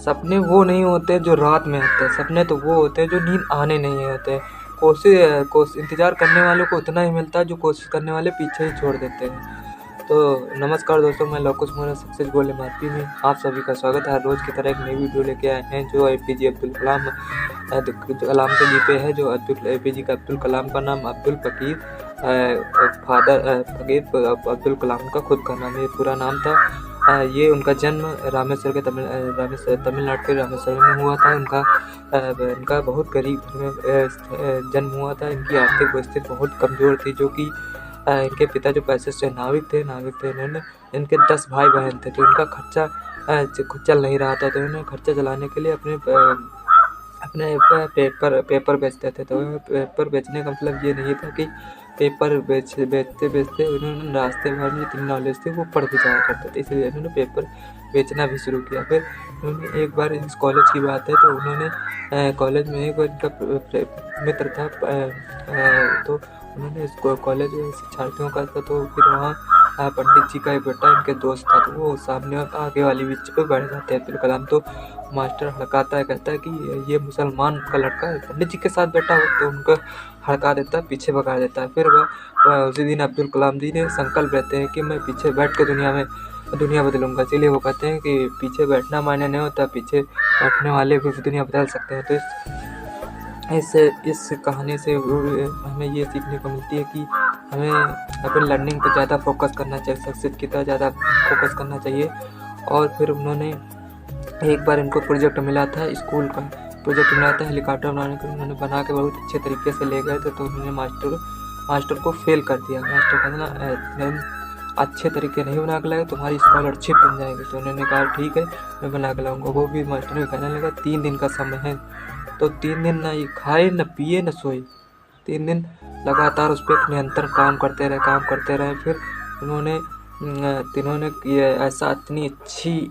सपने वो नहीं होते जो रात में आते हैं, सपने तो वो होते हैं जो नींद आने नहीं होते। कोशिश इंतज़ार करने वालों को उतना ही मिलता है जो कोशिश करने वाले पीछे ही छोड़ देते हैं। तो नमस्कार दोस्तों, मैं लवकुश मोरे सक्सेस गोल एमआरपी में आप सभी का स्वागत है। हर रोज़ की तरह एक नई वीडियो लेके आए हैं जो एपीजे अब्दुल कलाम कलाम के जी पे है। जो एपीजे अब्दुल कलाम का नाम अब्दुल फकीर अब्दुल कलाम का खुद का नाम, ये पूरा नाम था। ये उनका जन्म तमिलनाडु के रामेश्वरम में हुआ था। इनका बहुत गरीब जन्म हुआ था। इनकी आर्थिक परिस्थिति बहुत कमज़ोर थी, जो कि इनके पिता जो पैसे से नाविक थे इन्होंने, इनके 10 भाई बहन थे। तो इनका खर्चा खुद चल नहीं रहा था, तो इन्होंने खर्चा चलाने के लिए अपने पेपर बेचते थे। तो पेपर बेचने का मतलब ये नहीं था कि पेपर बेचते उन्होंने रास्ते भर में जितनी नॉलेज थी वो पढ़ के जाया करते थे, इसलिए उन्होंने पेपर बेचना भी शुरू किया। फिर उन्होंने एक बार इस कॉलेज की बात है, तो उन्होंने कॉलेज में एक बार इनका मित्र था, तो उन्होंने इस कॉलेज में शिक्षार्थियों का था। तो फिर वहाँ पंडित जी का एक बेटा इनके दोस्त था, तो वो सामने आगे वाली बेंच पे बैठ जाते हैं अब्दुल कलाम। तो मास्टर हड़काता है, कहता है कि ये मुसलमान का लड़का है, पंडित जी के साथ बैठा हो, तो उनको हड़का देता है, पीछे भगा देता है। फिर वह उसी दिन अब्दुल कलाम जी ने संकल्प रहते हैं कि मैं पीछे बैठ के दुनिया बदलूंगा। इसीलिए वो कहते हैं कि पीछे बैठना मायने नहीं होता, पीछे बैठने वाले भी दुनिया बदल सकते हैं। तो इस कहानी से हमें ये सीखने को मिलती है कि हमें अपने लर्निंग पर ज़्यादा फोकस करना चाहिए, सक्सेस की तरह ज़्यादा फोकस करना चाहिए। और फिर उन्होंने एक बार इनको प्रोजेक्ट मिला था, स्कूल का प्रोजेक्ट मिला था हेलीकॉप्टर बनाने का। उन्होंने बना के बहुत अच्छे तरीके से ले गए थे, तो उन्होंने मास्टर को फेल कर दिया। मास्टर कहना अच्छे तरीके नहीं बना के लाए, तुम्हारी स्कॉलरशिप बन जाएगी। तो उन्होंने कहा ठीक है, मैं बना के लाऊंगा। वो भी मास्टर ने कहने लगा 3 दिन का समय है। तो 3 दिन ना ये खाए, न पिए, न सोए। 3 दिन लगातार उस पर निरंतर काम करते रहे। फिर इन्होंने ये ऐसा इतनी अच्छी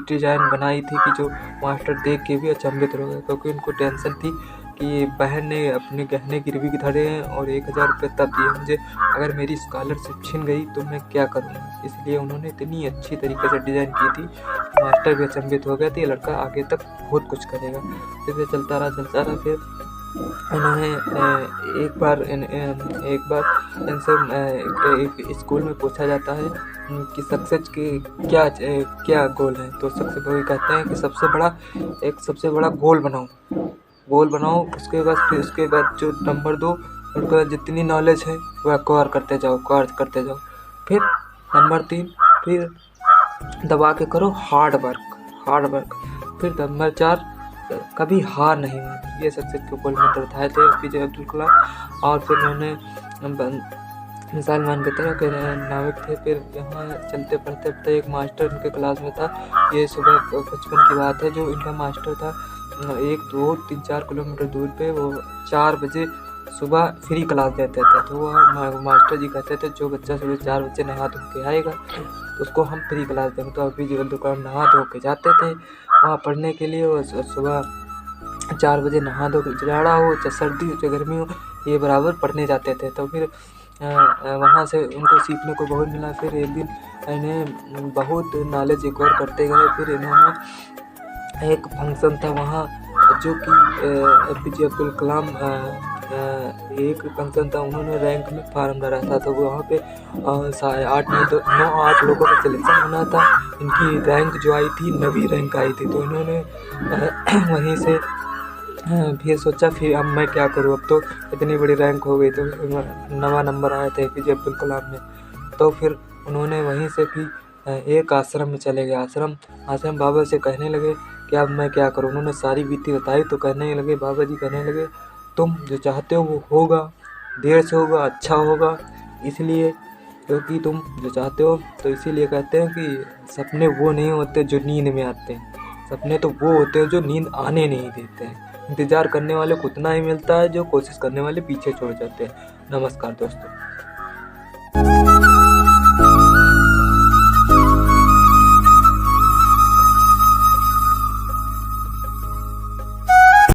डिज़ाइन बनाई थी कि जो मास्टर देख के भी अचंभित हो गए, क्योंकि उनको टेंशन थी कि बहन ने अपने गहने गिरवी धरे हैं और 1000 रुपये तब दिए मुझे, अगर मेरी स्कॉलरशिप छिन गई तो मैं क्या करूँगा। इसलिए उन्होंने इतनी अच्छी तरीके से डिज़ाइन की थी, मास्टर भी अचंभित हो गए थे, ये लड़का आगे तक बहुत कुछ करेगा। फिर चलता रहा। फिर उन्होंने एक बार इनसे स्कूल में पूछा जाता है कि सक्सेस के क्या गोल है। तो वो कहते हैं कि सबसे बड़ा गोल बनाओ। उसके बाद जो नंबर 2, उनके बाद जितनी नॉलेज है वह एक्वायर करते जाओ। फिर नंबर 3, फिर दबा के करो हार्ड वर्क। फिर नंबर 4, कभी हार नहीं मानी। ये सक्सेस के गोल मंत्र बताए थे एपीजे अब्दुल कलाम। और फिर उन्होंने मिसाल मान के तरह के नाविक थे। फिर यहाँ चलते पढ़ते एक मास्टर इनके क्लास में था। ये सुबह बचपन की बात है, जो इनका मास्टर था 1, 2, 3, 4 किलोमीटर दूर पे, वो 4 बजे सुबह फ्री क्लास देते थे। तो वह मास्टर जी कहते थे जो बच्चा सुबह 4 बजे नहा धो के आएगा तो उसको हम फ्री क्लास देंगे। तो एपीजे अब्दुल कलाम नहा धो के जाते थे वहाँ पढ़ने के लिए। वो सुबह 4 बजे नहा धो के, जाड़ा हो चाहे सर्दी हो चाहे गर्मी हो, ये बराबर पढ़ने जाते थे। तो फिर वहाँ से उनको सीखने को बहुत मिला। फिर एक दिन इन्हें बहुत नॉलेज एक्वायर करते गए। फिर इन्होंने एक फंक्शन था वहाँ, जो कि एपीजे अब्दुल कलाम एक फंक्शन था, उन्होंने रैंक में फार्म भरा था। तो वहाँ पे 8 लोगों का सिलेक्शन होना था। इनकी रैंक जो आई थी 9वीं रैंक आई थी। तो इन्होंने वहीं से फिर सोचा फिर अब मैं क्या करूँ, अब तो इतनी बड़ी रैंक हो गई। तो 9वां नंबर आया था एपीजे अब्दुल कलाम में। तो फिर उन्होंने वहीं से फिर एक आश्रम में चले गए। आश्रम बाबा से कहने लगे कि अब मैं क्या करूँ। उन्होंने सारी बीती बताई। तो बाबा जी कहने लगे तुम जो चाहते हो वो होगा, देर से होगा, अच्छा होगा, इसलिए क्योंकि तुम जो चाहते हो। तो इसीलिए कहते हैं कि सपने वो नहीं होते जो नींद में आते हैं, सपने तो वो होते हैं जो नींद आने नहीं देते हैं। इंतज़ार करने वाले को उतना ही मिलता है जो कोशिश करने वाले पीछे छोड़ जाते हैं। नमस्कार दोस्तों।